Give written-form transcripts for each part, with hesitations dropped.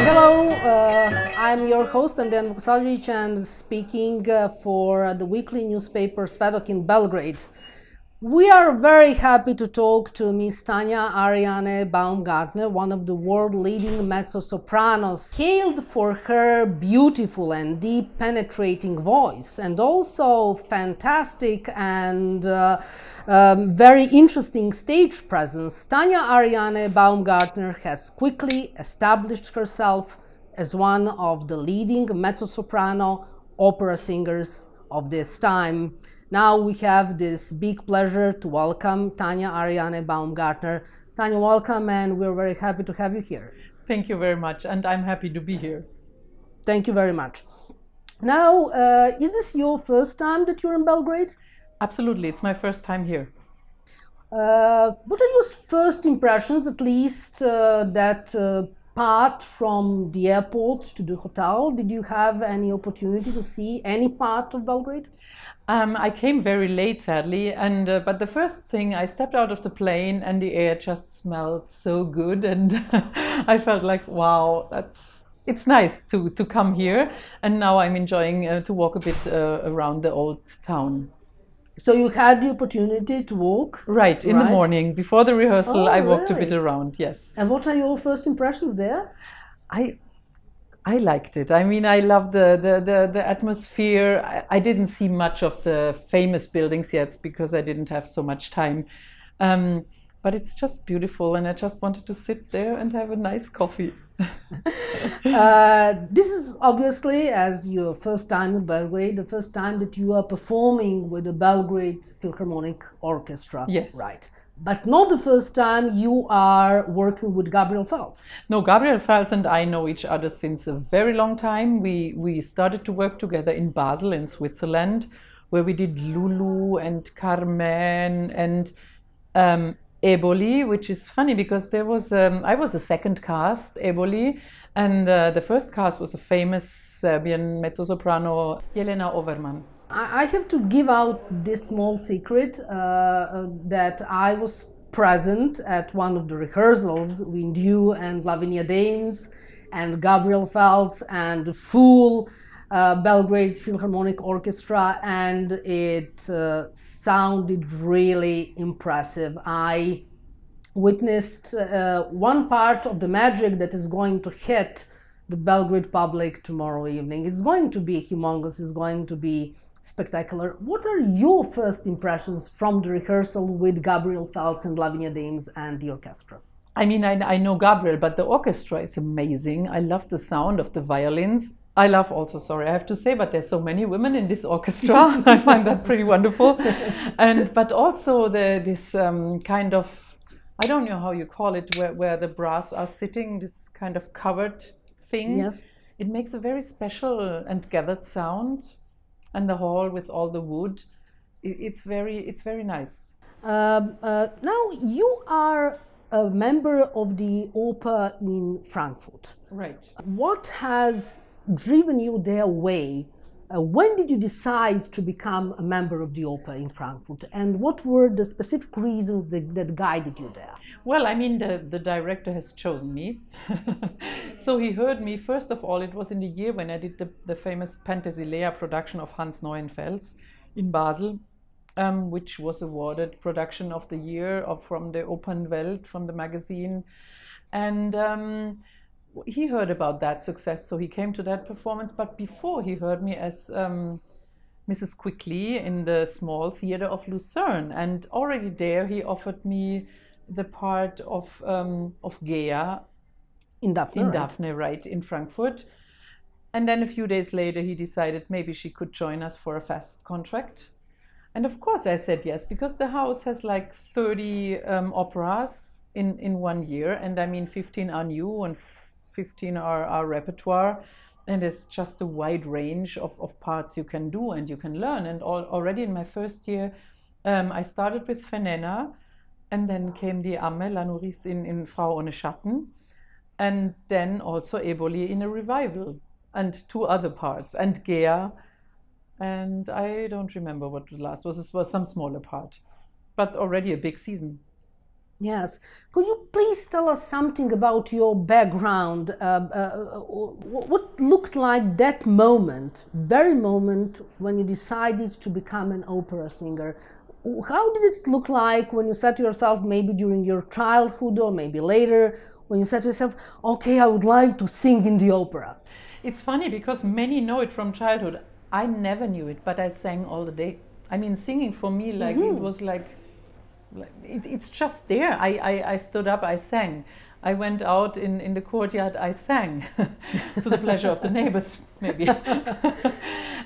Hello, I'm your host, I'm Dejan Vukosavljević, and speaking for the weekly newspaper Svedok in Belgrade. We are very happy to talk to Miss Tanja Ariane Baumgartner, one of the world-leading mezzo-sopranos, hailed for her beautiful and deep penetrating voice, and also fantastic and very interesting stage presence. Tanja Ariane Baumgartner has quickly established herself as one of the leading mezzo-soprano opera singers of this time. Now we have this big pleasure to welcome Tanja Ariane Baumgartner. Tanja, welcome, and we're very happy to have you here. Thank you very much, and I'm happy to be here. Thank you very much. Now, is this your first time that you're in Belgrade? Absolutely, it's my first time here. What are your first impressions, at least that part from the airport to the hotel? Did you have any opportunity to see any part of Belgrade? I came very late, sadly, and but the first thing, I stepped out of the plane and the air just smelled so good, and I felt like, wow, it's nice to come here, and now I'm enjoying to walk a bit around the old town. So you had the opportunity to walk? Right, in the morning, before the rehearsal, I walked really? a bit around, yes. And what are your first impressions there? I liked it. I mean, I love the atmosphere. I didn't see much of the famous buildings yet because I didn't have so much time. But it's just beautiful, and I just wanted to sit there and have a nice coffee. This is obviously, as your first time in Belgrade, the first time that you are performing with the Belgrade Philharmonic Orchestra. Yes. Right. But not the first time you are working with Gabriel Feltz. No, Gabriel Feltz and I know each other since a very long time. We started to work together in Basel in Switzerland, where we did Lulu and Carmen and Eboli, which is funny because there was I was a second cast, Eboli, and the first cast was a famous Serbian mezzo-soprano, Jelena Overman. I have to give out this small secret that I was present at one of the rehearsals with you and Lavinia Dames and Gabriel Feltz and the full Belgrade Philharmonic Orchestra, and it sounded really impressive. I witnessed one part of the magic that is going to hit the Belgrade public tomorrow evening. It's going to be humongous, it's going to be spectacular. What are your first impressions from the rehearsal with Gabriel Feltz and Lavinia Dames and the orchestra? I mean, I know Gabriel, but the orchestra is amazing. I love the sound of the violins. I love also, sorry, I have to say, but there's so many women in this orchestra. I find that pretty wonderful. But also this kind of, I don't know how you call it, where the brass are sitting, this kind of covered thing. Yes. It makes a very special and gathered sound. And the hall with all the wood, it's very nice. Now you are a member of the Oper in Frankfurt. Right. What has driven you their way? When did you decide to become a member of the Oper in Frankfurt? And what were the specific reasons that guided you there? Well, I mean, the director has chosen me. So he heard me. First of all, it was in the year when I did the famous Penthesilea production of Hans Neuenfels in Basel, which was awarded production of the year from the Opernwelt, from the magazine. And he heard about that success, so he came to that performance. But before, he heard me as Mrs. Quickly in the small theater of Lucerne, and already there he offered me the part of Gea in Daphne, right, in Frankfurt. And then a few days later, he decided maybe she could join us for a fast contract. And of course, I said yes, because the house has like 30 operas in 1 year, and I mean 15 are new and 15 are our repertoire, and it's just a wide range of parts you can do and you can learn. And already in my first year, I started with Fenena, and then came the Amme, La Nourrice in Frau ohne Schatten, and then also Eboli in a revival, and 2 other parts, and Gea, and I don't remember what the last was. This was some smaller part, but already a big season. Yes. Could you please tell us something about your background? What looked like that moment, very moment when you decided to become an opera singer? How did it look like when you said to yourself, maybe during your childhood or maybe later, when you said to yourself, okay, I would like to sing in the opera? It's funny because many know it from childhood. I never knew it, but I sang all the day. I mean, singing for me, like, it was like it's just there. I stood up, I sang. I went out in the courtyard, I sang to the pleasure of the neighbors, maybe.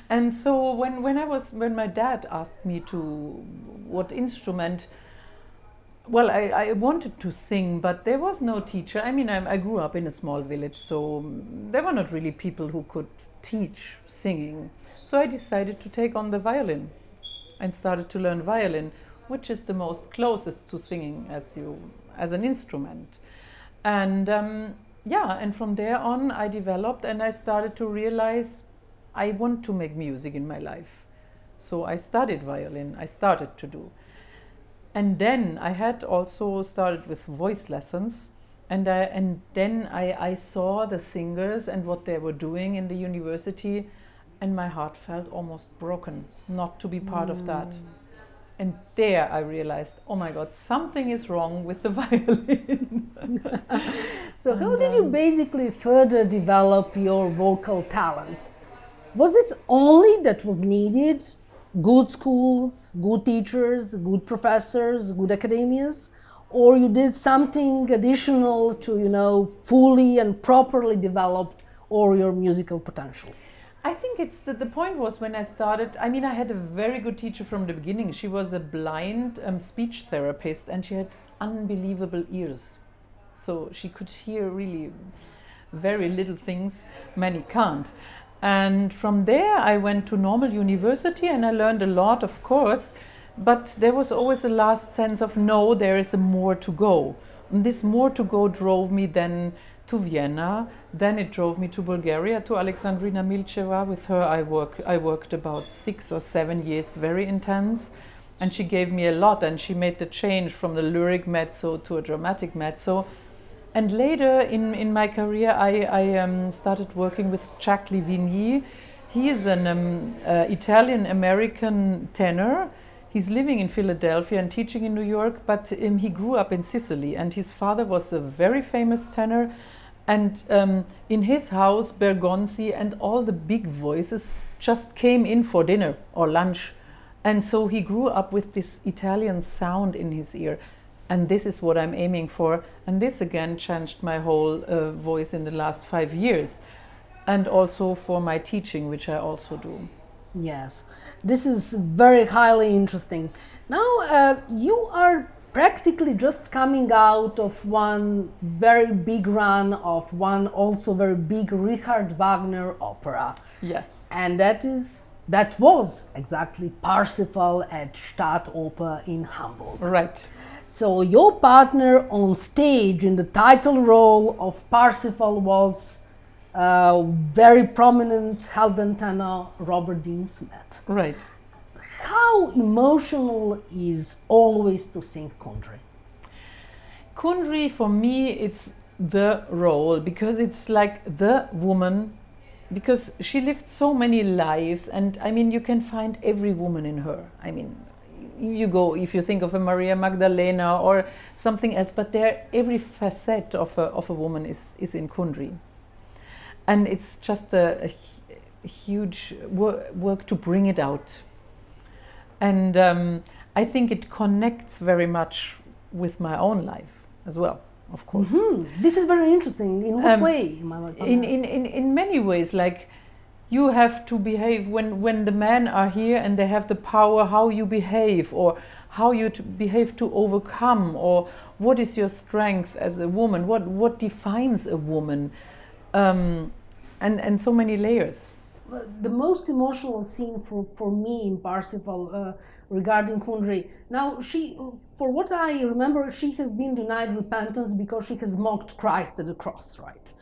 And so when my dad asked me to what instrument, well, I wanted to sing, but there was no teacher. I mean, I grew up in a small village, so there were not really people who could teach singing. So I decided to take on the violin and started to learn violin, which is the most closest to singing as an instrument. And and from there on I developed and I started to realize I want to make music in my life. So I studied violin, I started to do. And then I had also started with voice lessons, and then I saw the singers and what they were doing in the university, and my heart felt almost broken not to be part of that. And there I realized, oh my God, something is wrong with the violin. So how did you basically further develop your vocal talents? Was it only that was needed? Good schools, good teachers, good professors, good academias? Or you did something additional to, fully and properly develop your musical potential? I think it's the point was when I started, I mean, I had a very good teacher from the beginning. She was a blind speech therapist and she had unbelievable ears. So she could hear really very little things many can't. And from there I went to normal university and I learned a lot, of course, but there was always a last sense of no, there is a more to go. And this more to go drove me then to Vienna, then it drove me to Bulgaria, to Alexandrina Milcheva. With her I worked about 6 or 7 years, very intense, and she gave me a lot, and she made the change from the lyric mezzo to a dramatic mezzo. And later in my career I started working with Jacques Livigny. He is an Italian-American tenor. He's living in Philadelphia and teaching in New York, but he grew up in Sicily, and his father was a very famous tenor. And in his house, Bergonzi and all the big voices just came in for dinner or lunch. And so he grew up with this Italian sound in his ear. And this is what I'm aiming for. And this again changed my whole voice in the last 5 years. And also for my teaching, which I also do. Yes, this is very highly interesting. Now you are practically just coming out of one very big run of one also very big Richard Wagner opera. Yes. And that was exactly Parsifal at Staatsoper in Hamburg. Right. So your partner on stage in the title role of Parsifal was very prominent Helden tenor Robert Dean Smith. Right. How emotional is always to sing Kundry? Kundry for me, it's the role, because it's like the woman, because she lived so many lives, and I mean you can find every woman in her. I mean, if you think of a Maria Magdalena or something else, but every facet of a woman is in Kundry. And it's just a huge work to bring it out. And I think it connects very much with my own life as well, of course. Mm-hmm. This is very interesting. In what way? In many ways, like you have to behave when the men are here and they have the power, how you behave, or how you behave to overcome, or what is your strength as a woman, what defines a woman. And so many layers. The most emotional scene for me in Parsifal regarding Kundry. Now, for what I remember, she has been denied repentance because she has mocked Christ at the cross, right?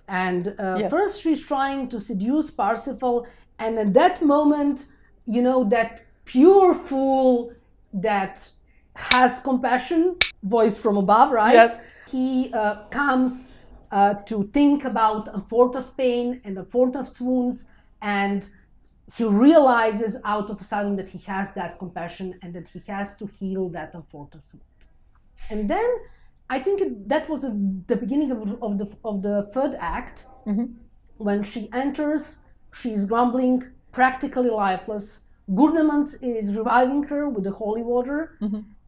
And yes. First she's trying to seduce Parsifal, and at that moment, that pure fool that has compassion voice from above, right? Yes. He comes to think about Amforta's pain and Amforta's wounds, and he realizes out of a sudden that he has that compassion and that he has to heal that Amforta's wound. And then I think that was the beginning of the third act. When she enters, she's grumbling, practically lifeless. Gurnemans is reviving her with the holy water,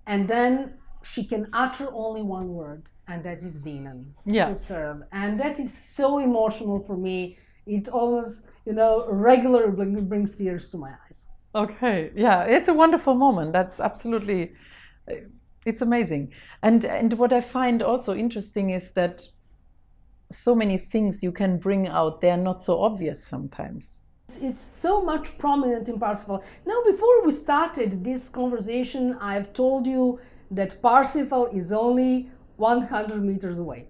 and then she can utter only one word, and that is dinan, to serve. And that is so emotional for me. It almost, regularly brings tears to my eyes. Okay, yeah, it's a wonderful moment. That's absolutely, it's amazing. And what I find also interesting is that so many things you can bring out, they're not so obvious sometimes. It's so much prominent in Parsifal. Now, before we started this conversation, I've told you that Parsifal is only 100 meters away.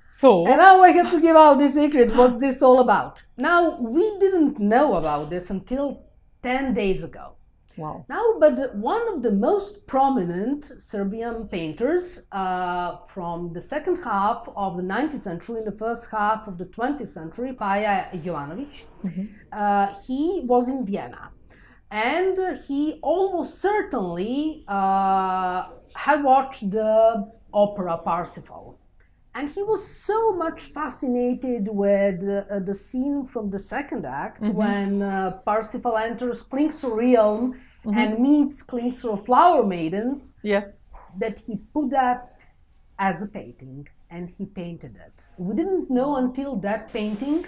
So, and now I have to give out the secret, what's this all about. Now, we didn't know about this until 10 days ago. Wow. Now, but one of the most prominent Serbian painters from the second half of the 19th century and the first half of the 20th century, Paja Jovanović, he was in Vienna. And he almost certainly had watched the opera Parsifal. And he was so much fascinated with the scene from the second act when Parsifal enters Klingsor realm and meets Klingsor flower maidens. Yes. That he put that as a painting and he painted it. We didn't know until that painting,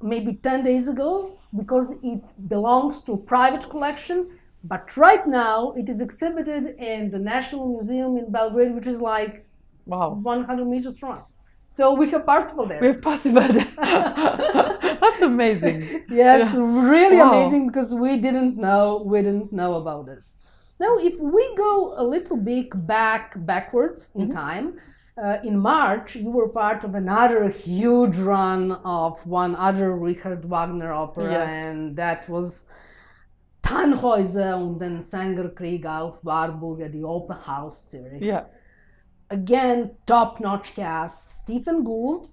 maybe 10 days ago, because it belongs to a private collection. But right now it is exhibited in the National Museum in Belgrade, which is like 100 meters from us. So we have Parsifal there. We have Parsifal there. That's amazing. Yes, really amazing, because we didn't know about this. Now, if we go a little bit backwards in time, in March, you were part of another huge run of one other Richard Wagner opera, and that was Tannhäuser und den Sängerkrieg auf Warburg at the Open House Zurich. Yeah. Again, top-notch cast. Stephen Gould,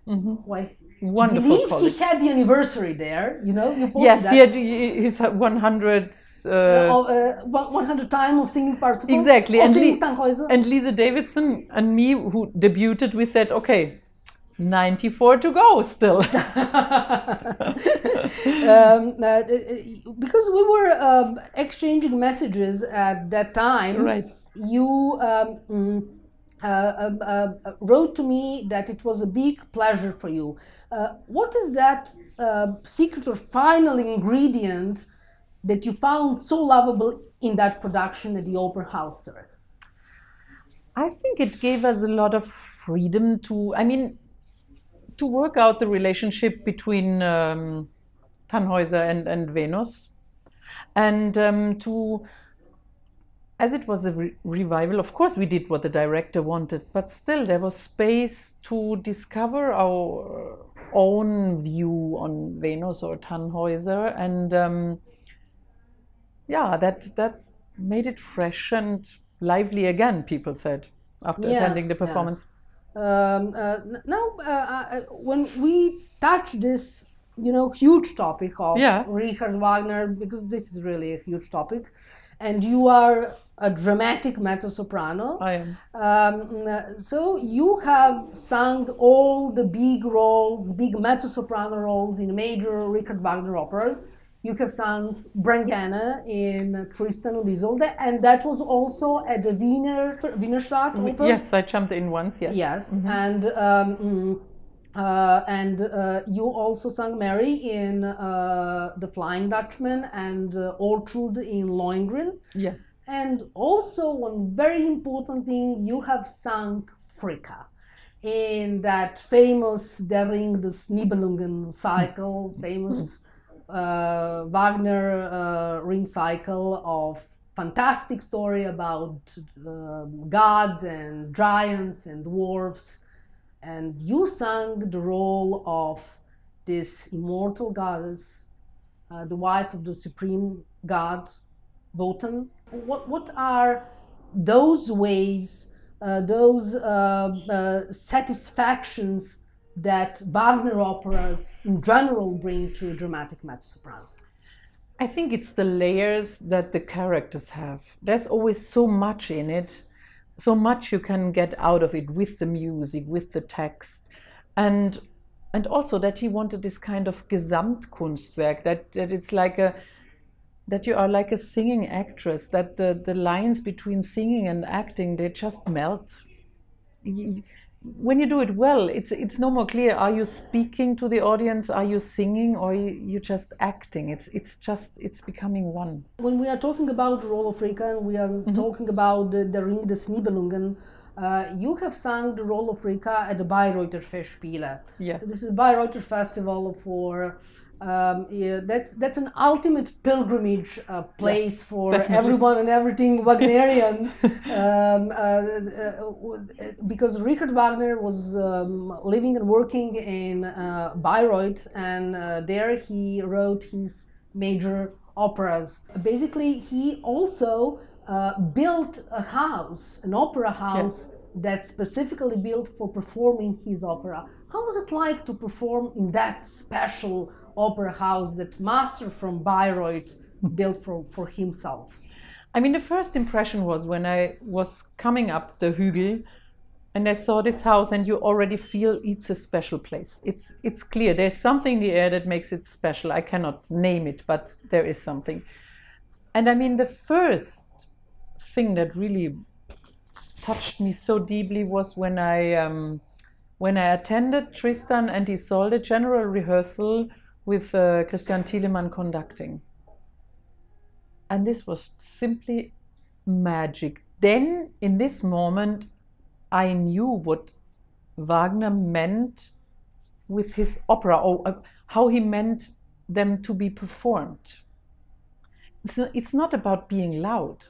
wonderful believe colleague. He had the anniversary there. You posted yes, that. he had his 100 100 time of singing Parsifal. Exactly, and Lisa Davidson and me, who debuted, we said, okay, 94 to go still. Because we were exchanging messages at that time. Right. You wrote to me that it was a big pleasure for you. What is that secret or final ingredient that you found so lovable in that production at the Opera House Zurich? I think it gave us a lot of freedom to work out the relationship between Tannhäuser and Venus, and as it was a revival, of course we did what the director wanted, but still there was space to discover our own view on Venus or Tannhäuser, and that made it fresh and lively again, people said, after attending the performance. Now, when we touch this, huge topic of Richard Wagner, because this is really a huge topic, and you are a dramatic mezzo-soprano. I am. So you have sung all the big roles, big mezzo-soprano roles in major Richard Wagner operas. You have sung Brangäne in Tristan und Isolde, and that was also at the Wienerstadt Oper. Yes, I jumped in once. Yes. Yes, and you also sang Mary in The Flying Dutchman and Ortrud in Lohengrin. Yes. And also one very important thing, you have sung Fricka in that famous Der Ring des Nibelungen cycle, famous Wagner ring cycle of fantastic story about gods and giants and dwarfs. And you sang the role of this immortal goddess, the wife of the supreme god, Wotan. What are those ways those satisfactions that Wagner operas in general bring to a dramatic mezzo-soprano? I think it's the layers that the characters have. There's always so much in it, so much you can get out of it with the music, with the text, and also that he wanted this kind of Gesamtkunstwerk, that it's like that you are like a singing actress, that the lines between singing and acting, they just melt. When you do it well, it's no more clear, are you speaking to the audience, are you singing, or you just acting? It's becoming one. When we are talking about the role of Rika, and we are talking about the Ring des Nibelungen, you have sung the role of Rika at the Bayreuther Festspiele. Yes. So this is Bayreuther Festival for that's an ultimate pilgrimage place, yes, for definitely everyone and everything Wagnerian, because Richard Wagner was living and working in Bayreuth, and there he wrote his major operas. Basically, he also built a house, an opera house, yes, that's specifically built for performing his opera. How was it like to perform in that special opera house that master from Bayreuth built for himself? I mean, the first impression was when I was coming up the Hügel and I saw this house, and you already feel it's a special place. It's clear there's something in the air that makes it special. I cannot name it, but there is something. And I mean, the first thing that really touched me so deeply was when I attended Tristan and Isolde general rehearsal with Christian Thielemann conducting. And this was simply magic. Then, in this moment, I knew what Wagner meant with his opera, or how he meant them to be performed. It's not about being loud.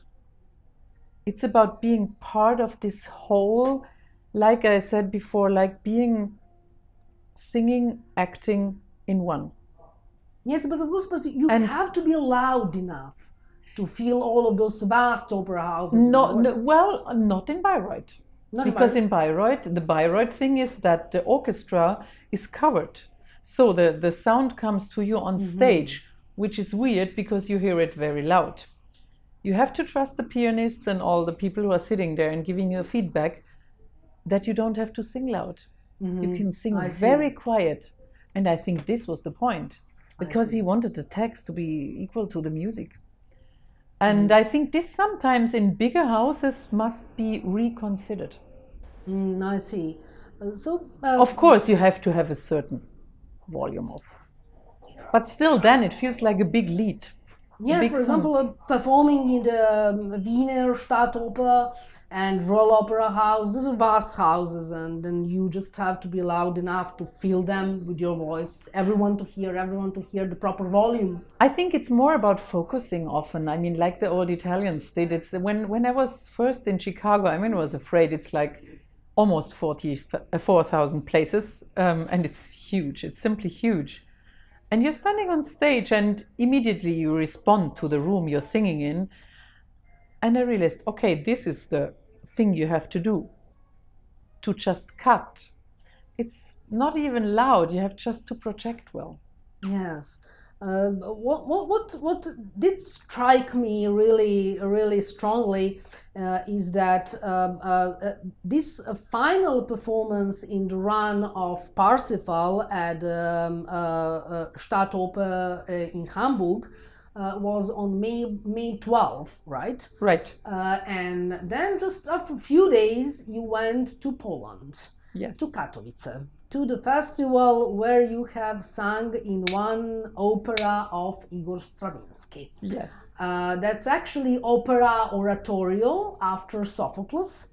It's about being part of this whole, like I said before, like being singing, acting in one. Yes, but of course, you have to be loud enough to feel all of those vast opera houses. Well, not in Bayreuth. Because in Bayreuth, the Bayreuth thing is that the orchestra is covered. So the sound comes to you on stage, which is weird because you hear it very loud. You have to trust the pianists and all the people who are sitting there and giving you feedback that you don't have to sing loud. You can sing very quiet. And I think this was the point, because he wanted the text to be equal to the music. And I think this sometimes in bigger houses must be reconsidered. I see. Of course, you have to have a certain volume of, but still then it feels like a big lead. Yes, for example, performing in the Wiener Staatsoper and Royal Opera House, those are vast houses, and then you just have to be loud enough to fill them with your voice, everyone to hear the proper volume. I think it's more about focusing often. I mean, like the old Italians did. It's when I was first in Chicago, I was afraid. It's like almost 4,000 places, and it's huge. It's simply huge. And you're standing on stage and immediately you respond to the room you're singing in. And I realized, okay, this is the thing you have to do, to just cut. It's not even loud, you have just to project well. Yes. What did strike me really strongly is that this final performance in the run of Parsifal at Staatsoper in Hamburg was on May 12th, right? Right. And then just after a few days, you went to Poland, yes, to Katowice, to the festival where you have sung in one opera of Igor Stravinsky. Yes. That's actually opera oratorio after Sophocles.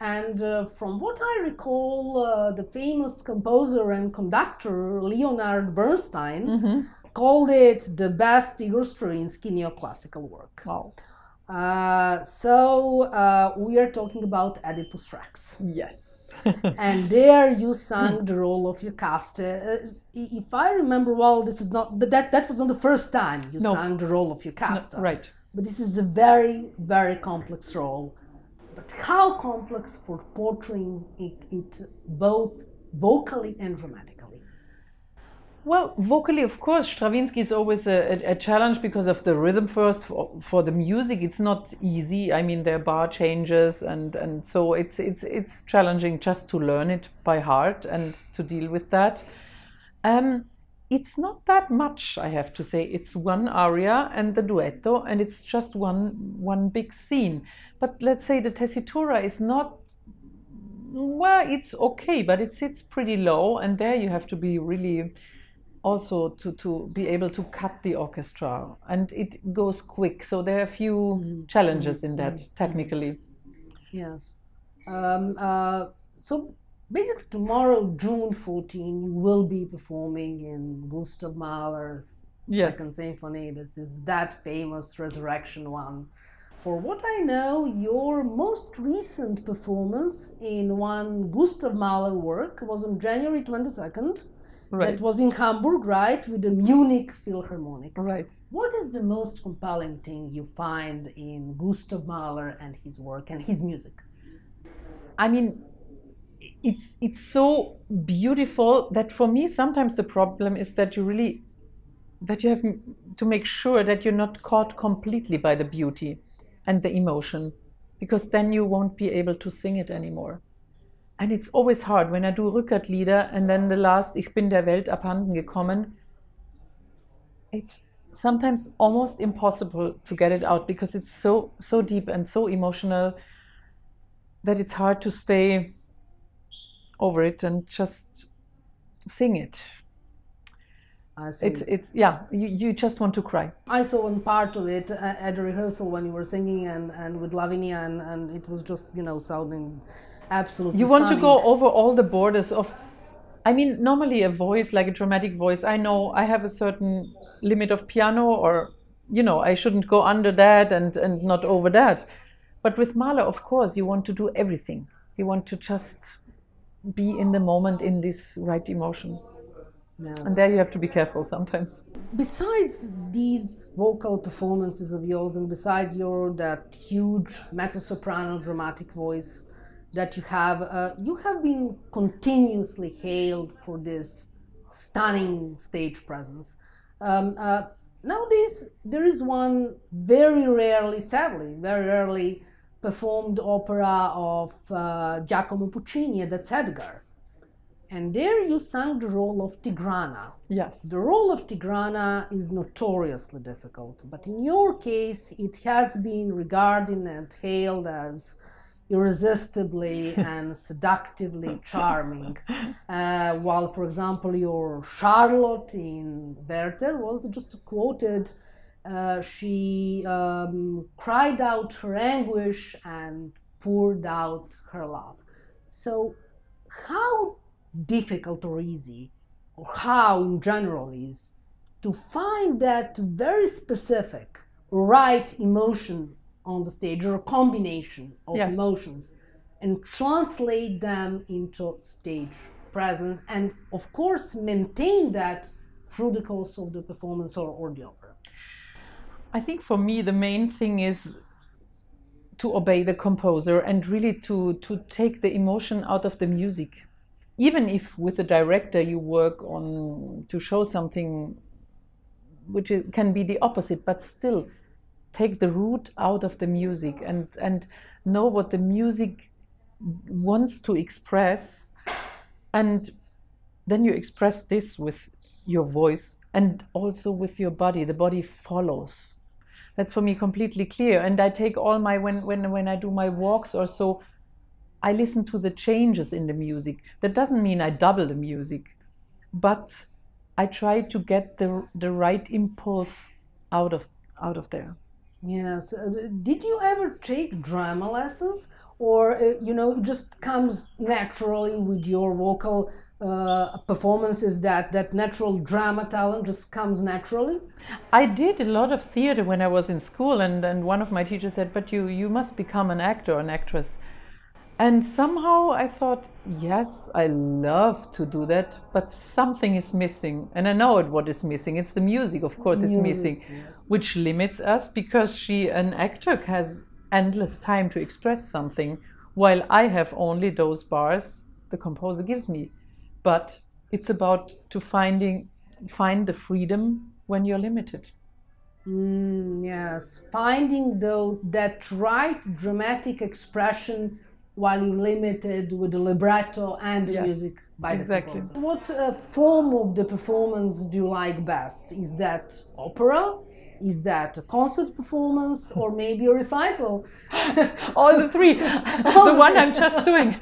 And from what I recall, the famous composer and conductor Leonard Bernstein called it the best Igor Stravinsky neoclassical work. Wow. So we are talking about Oedipus Rex. Yes. And there you sang the role of Jocasta. If I remember well, this is not that was not the first time you sang the role of Jocasta. No, right. But this is a very, very complex role. but how complex for portraying it both vocally and dramatically? Well, vocally, of course, Stravinsky is always a challenge because of the rhythm first. For the music, it's not easy. I mean, there are bar changes, and so it's challenging just to learn it by heart and to deal with that. It's not that much, I have to say. It's one aria and the duetto, and it's just one big scene. But let's say the tessitura is not, well, it's okay, but it sits pretty low, and there you have to be really also to be able to cut the orchestra, and it goes quick. So there are a few challenges in that technically. Yes. So basically tomorrow, June 14, you will be performing in Gustav Mahler's Second Symphony. This is that famous Resurrection one. For what I know, your most recent performance in one Gustav Mahler work was on January 22nd. Right. That was in Hamburg, right, with the Munich Philharmonic. Right. What is the most compelling thing you find in Gustav Mahler and his work and his music? I mean, it's so beautiful that for me sometimes the problem is that you have to make sure that you're not caught completely by the beauty and the emotion, because then you won't be able to sing it anymore. And it's always hard when I do Rückert-Lieder and then the last Ich bin der Welt abhanden gekommen. It's sometimes almost impossible to get it out because it's so deep and so emotional that it's hard to stay over it and just sing it. I see. It's yeah, you just want to cry. I saw one part of it at the rehearsal when you were singing and with Lavinia, and it was just, sounding absolutely want stunning. To go over all the borders of, I mean, normally a voice, like a dramatic voice, I know I have a certain limit of piano, or, I shouldn't go under that and not over that. But with Mahler, of course, you want to do everything. You want to just be in the moment, in this right emotion. Yes. And there you have to be careful sometimes. Besides these vocal performances of yours, and besides that huge mezzo-soprano dramatic voice that you have been continuously hailed for this stunning stage presence. Nowadays, there is one very rarely performed opera of Giacomo Puccini, that's Edgar. And there you sang the role of Tigrana. Yes. The role of Tigrana is notoriously difficult, but in your case, it has been regarded and hailed as irresistibly and seductively charming. While, for example, your Charlotte in Werther was just quoted, she cried out her anguish and poured out her love. So how difficult or easy, or how in general is to find that very specific right emotion on the stage, or a combination of emotions, and translate them into stage presence, and of course maintain that through the course of the performance or the opera? I think for me the main thing is to obey the composer and really to take the emotion out of the music. Even if with the director you work on to show something which can be the opposite, but still take the root out of the music and know what the music wants to express, and then you express this with your voice and also with your body. The body follows. That's for me completely clear. And I take all my, when I do my walks or so, I listen to the changes in the music. That doesn't mean I double the music, but I try to get the right impulse out of there. Yes. Did you ever take drama lessons, or it just comes naturally with your vocal performances, that natural drama talent just comes naturally? I did a lot of theater when I was in school, and one of my teachers said, but you must become an actor or an actress. And somehow I thought, yes, I love to do that, but something is missing. And I know what is missing. It's the music, of course, is missing, which limits us, because an actor has endless time to express something, while I have only those bars the composer gives me. But it's about to find the freedom when you're limited. Yes, finding that right dramatic expression while you're limited with the libretto and the music by the composer. What form of the performance do you like best? Is that opera? Is that a concert performance, or maybe a recital? All the three. The one I'm just doing.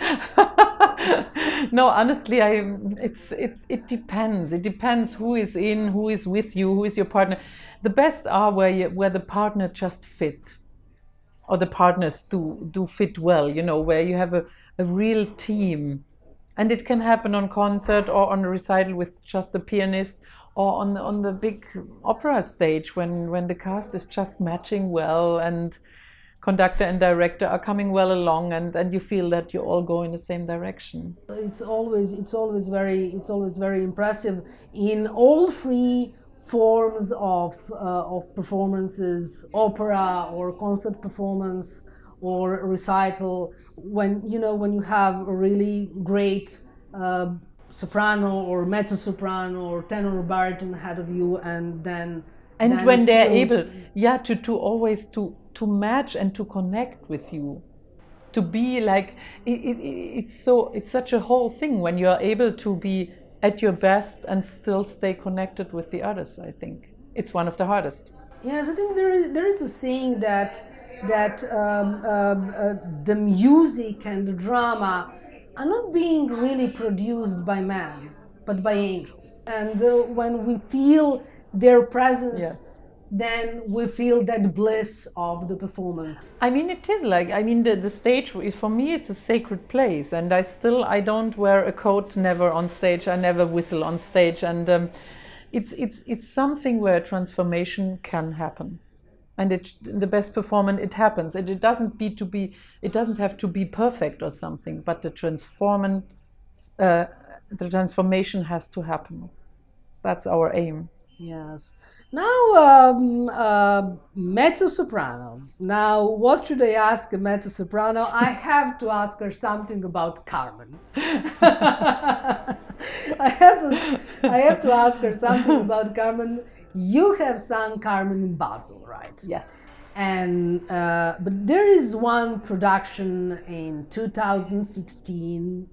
No, honestly, it depends. It depends who is in, who is with you, who is your partner. The best are where the partner just fit, or the partners do fit well. You know, where you have a real team, and it can happen on concert or on a recital with just a pianist, or on the big opera stage when the cast is just matching well and conductor and director are coming well along, and you feel that you all go in the same direction. It's always very impressive in all three forms of performances, opera or concert performance or recital, when you have a really great soprano or mezzo-soprano or tenor or baritone ahead of you, and when they're able to always to match and to connect with you, to be like it's such a whole thing when you're able to be at your best and still stay connected with the others. I think it's one of the hardest. Yes, I think there is a saying that the music and the drama are not being really produced by man, but by angels. And when we feel their presence, then we feel that bliss of the performance. I mean, it is like, the stage is, for me, it's a sacred place, and I don't wear a coat, never on stage, I never whistle on stage, and it's something where transformation can happen. And the best performance, it happens. It doesn't have to be perfect or something, but the transformation has to happen. That's our aim. Yes. Now, mezzo-soprano. Now, what should I ask a mezzo-soprano? I have to ask her something about Carmen. I have to ask her something about Carmen. You have sung Carmen in Basel, right? Yes. And but there is one production in 2016,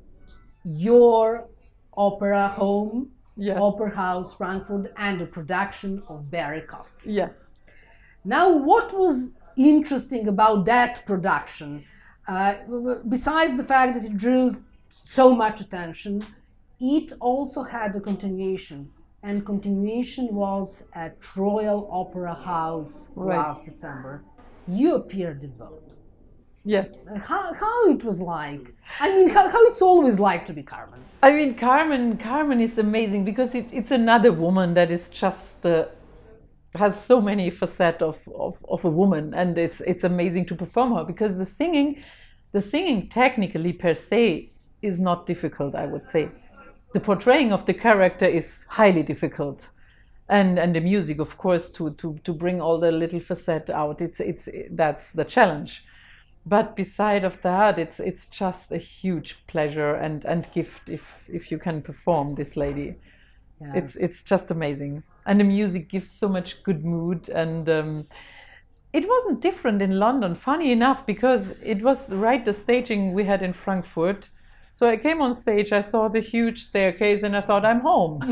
your opera home, Opera House Frankfurt, and the production of Barry Costly. Yes. Now, what was interesting about that production, besides the fact that it drew so much attention, it also had a continuation. And continuation was at Royal Opera House last December. You appeared in both. Yes. How it was like? I mean, how it's always like to be Carmen. I mean, Carmen is amazing because it's another woman that is just has so many facets of a woman, and it's amazing to perform her, because the singing technically per se is not difficult, I would say. The portraying of the character is highly difficult, and the music, of course, to bring all the little facet out. That's the challenge. But beside of that, it's just a huge pleasure and gift if you can perform this lady. Yes. It's just amazing, and the music gives so much good mood, and it wasn't different in London. Funny enough, because it was the staging we had in Frankfurt. So I came on stage, I saw the huge staircase, and I thought, I'm home.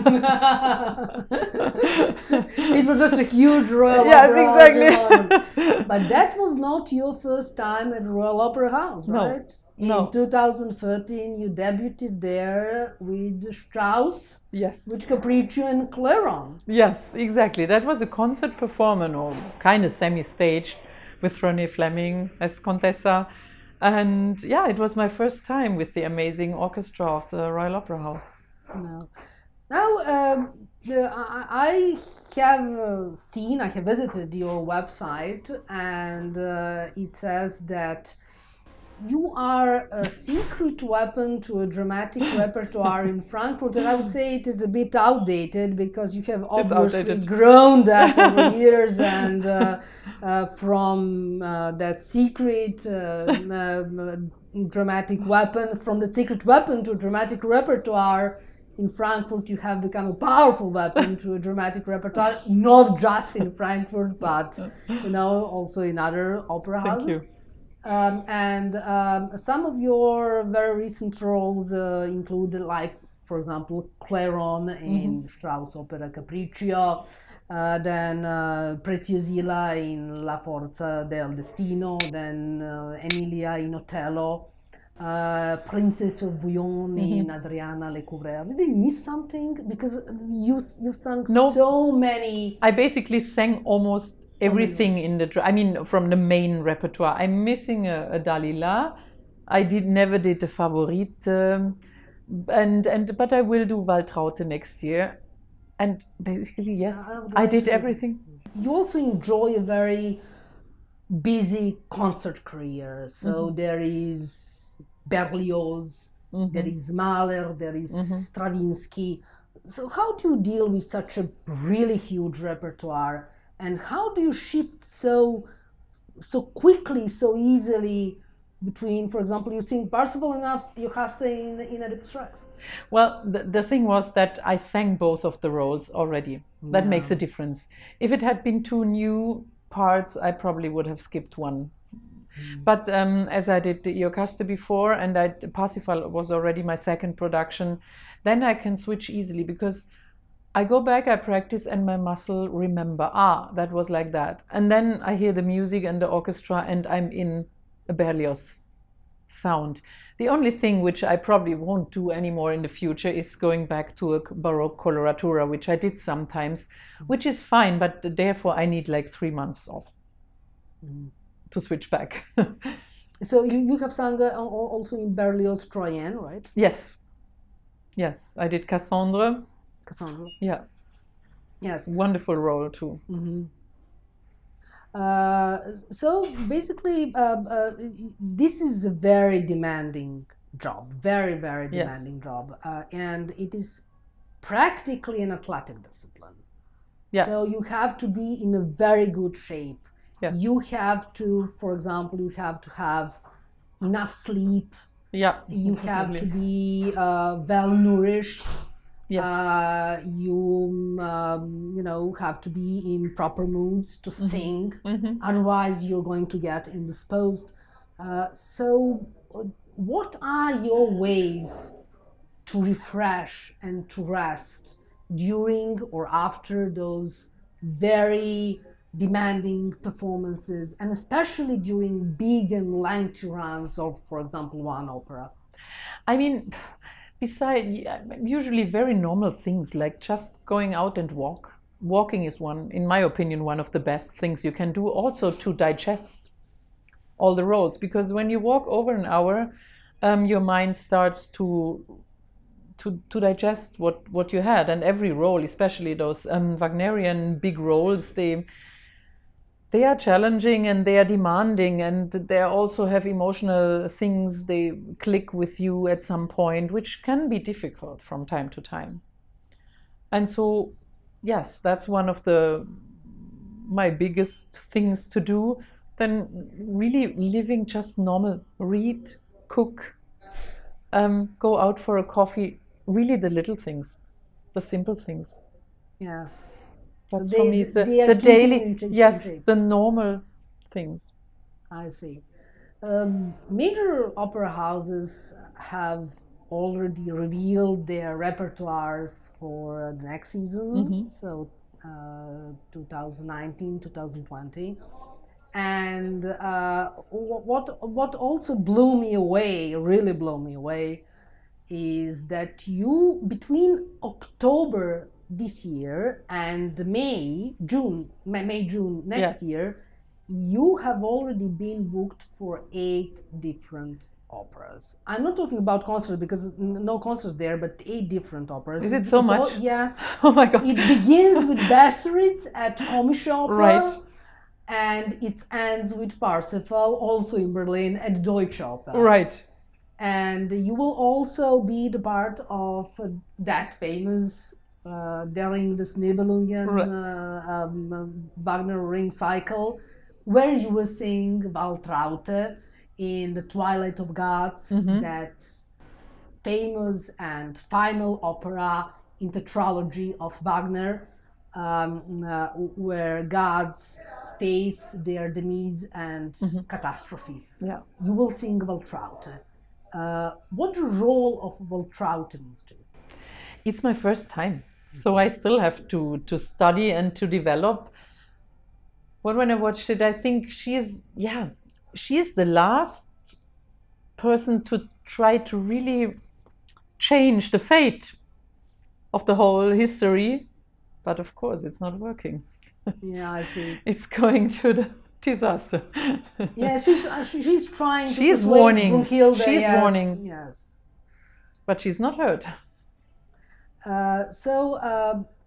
It was just a huge Royal Opera House. Exactly. But that was not your first time at Royal Opera House, right? No. In 2013, you debuted there with Strauss, with Capriccio and Clairon. Yes, exactly. That was a concert performance, or kind of semi-staged, with Renée Fleming as Contessa. And it was my first time with the amazing orchestra of the Royal Opera House. No. Now, I have visited your website, and it says that you are a secret weapon to a dramatic repertoire in Frankfurt, and I would say it is a bit outdated, because you have obviously grown that over years, and from that secret dramatic weapon, from the secret weapon to dramatic repertoire. In Frankfurt, you have become a powerful weapon to a dramatic repertoire, not just in Frankfurt, but also in other opera houses. Thank you. Some of your very recent roles include, like, for example, Clairon in Strauss' opera Capriccio, then Preziosilla in La Forza del Destino, then Emilia in Otello, Princess of Bouillon in Adriana Lecouvreur. Did I miss something? Because you've sung so many. I basically sang almost everything in the, from the main repertoire. I'm missing a Dalila. I never did a Favorite, but I will do Waltraute next year. And basically, yes, I did everything. You also enjoy a very busy concert career. So there is Berlioz, there is Mahler, there is Stravinsky. So how do you deal with such a really huge repertoire? And how do you shift so quickly, so easily between, for example, you sing Parsifal enough, Jocasta in Oedipus Rex? Well, the thing was that I sang both of the roles already. That makes a difference. If it had been two new parts, I probably would have skipped one. But as I did Jocasta before, and Parsifal was already my second production, then I can switch easily, because I go back, I practice, and my muscle remember, that was like that. And then I hear the music and the orchestra, and I'm in a Berlioz sound. The only thing which I probably won't do anymore in the future is going back to a Baroque coloratura, which I did sometimes, which is fine, but therefore I need like 3 months off to switch back. So you have sung also in Berlioz Troyenne, right? Yes. Yes, I did Cassandre. Cassandra. Yeah. Yes. Wonderful role too. So basically, this is a very demanding job, very, very demanding job. And it is practically an athletic discipline. Yes. So you have to be in a very good shape. Yes. You have to, for example, you have to have enough sleep. Yeah. You have to be well nourished. Yes. You have to be in proper moods to sing. Otherwise, you're going to get indisposed. So, what are your ways to refresh and to rest during or after those very demanding performances, and especially during big and lengthy runs of, for example, one opera? I mean, besides usually very normal things like just going out and walk. Walking is in my opinion, one of the best things you can do, also to digest all the roles, because when you walk over an hour, your mind starts to digest what you had, and every role, especially those Wagnerian big roles, they are challenging and they are demanding, and they also have emotional things. They click with you at some point, which can be difficult from time to time. And so, yes, that's one of my biggest things to do. Then really living just normal, read, cook, go out for a coffee, really the little things, the simple things. Yes. That's so for me the daily, yes, the normal things. I see. Major opera houses have already revealed their repertoires for the next season, so 2019, 2020. And what also blew me away, really blew me away, is that you, between October this year and May, June next year, you have already been booked for 8 different operas. I'm not talking about concerts, because no concerts there, but 8 different operas. Is it so much? Yes. Oh my God. It begins with Besteritz at Komische Opera. Right. And it ends with Parsifal, also in Berlin, at Deutsche Oper. Right. And you will also be the part of that famous During des Nibelungen Wagner Ring cycle, where you will sing Waltraute in the Twilight of Gods, that famous and final opera in the trilogy of Wagner, where gods face their demise and catastrophe. Yeah. You will sing Waltraute. What the role of Waltraute means to you? It's my first time, so I still have to study and to develop. But when I watched it, I think she is the last person to try to really change the fate of the whole history. But of course, it's not working. Yeah, I see. It's going to the disaster. Yeah, she's trying to She's warning. Brunhilde, She's yes, warning. Yes. But she's not heard. So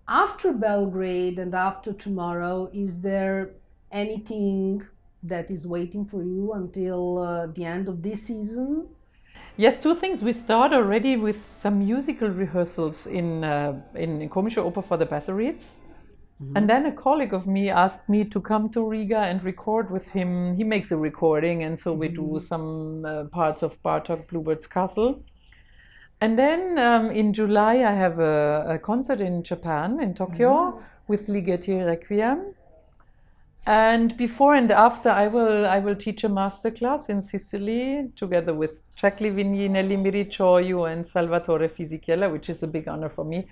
after Belgrade and after tomorrow, is there anything that is waiting for you until the end of this season? Yes, two things. We start already with some musical rehearsals in Komische Oper for the Bassareeds. And then a colleague of me asked me to come to Riga and record with him. He makes a recording, and so we do some parts of Bartók Bluebird's Castle. And then in July I have a concert in Japan, in Tokyo, with Ligeti Requiem. And before and after I will teach a masterclass in Sicily together with Cekli Vinyi, Nelly Miricioiu and Salvatore Fisichella, which is a big honor for me.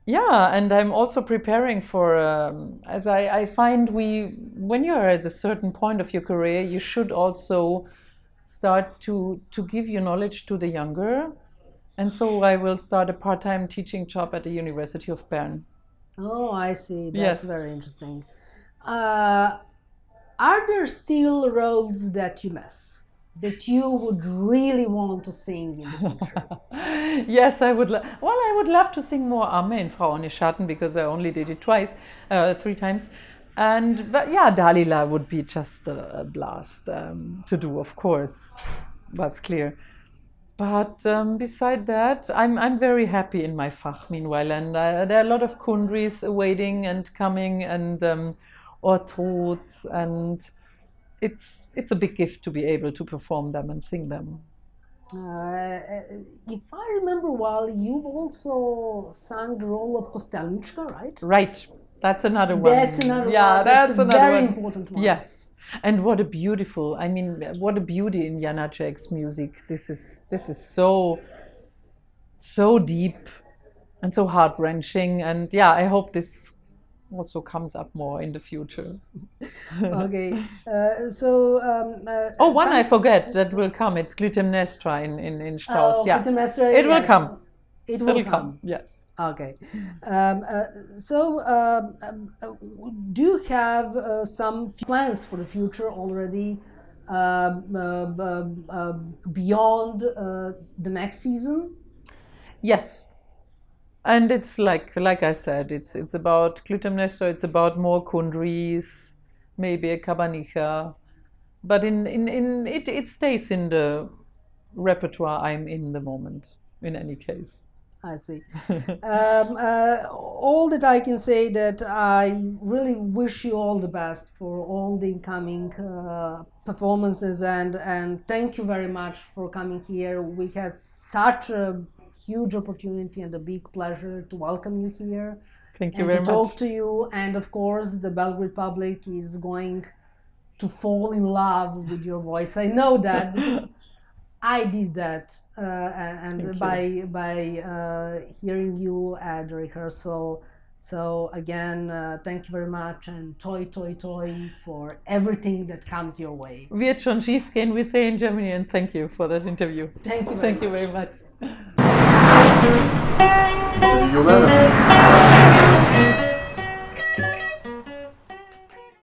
Yeah, and I'm also preparing for, as I find when you are at a certain point of your career, you should also start to give your knowledge to the younger. And so I will start a part-time teaching job at the University of Bern. Oh, I see. Yes. That's very interesting. Are there still roles that you miss, that you would really want to sing in the future? Yes, I would. I would love to sing more Amme in Frau ohne Schatten, because I only did it three times. But yeah, Dalila would be just a blast to do, of course. That's clear. But beside that, I'm very happy in my Fach meanwhile, and there are a lot of Kundries waiting and coming, and Ortrud, and it's a big gift to be able to perform them and sing them. If I remember well, you've also sung the role of Kostelnička, right? Right, that's another one. That's another one. That's another very one. important one. Yes, and what a beauty in Janacek's music. This is so deep and so heart-wrenching, and yeah, I hope this also comes up more in the future. Okay, one I forget that will come. It's Clytemnestra in Strauss. Oh, yeah, Clytemnestra, it will yes. come. It will come. Yes. Okay. Do you have some plans for the future already beyond the next season? Yes. And it's like I said, it's about Clytemnestra, it's about more Kundries, maybe a Kabanicha, but it stays in the repertoire I'm in the moment, in any case. I see. All that I can say that I really wish you all the best for all the incoming performances, and thank you very much for coming here. We had such a huge opportunity and a big pleasure to welcome you here. Thank you very much. To talk to you, and of course the Belgrade public is going to fall in love with your voice. I know that because I did that, and by hearing you at the rehearsal. So again, thank you very much, and toi for everything that comes your way. Wird schon schief gehen, we say in Germany, and thank you for that interview. Thank you. Thank you very much.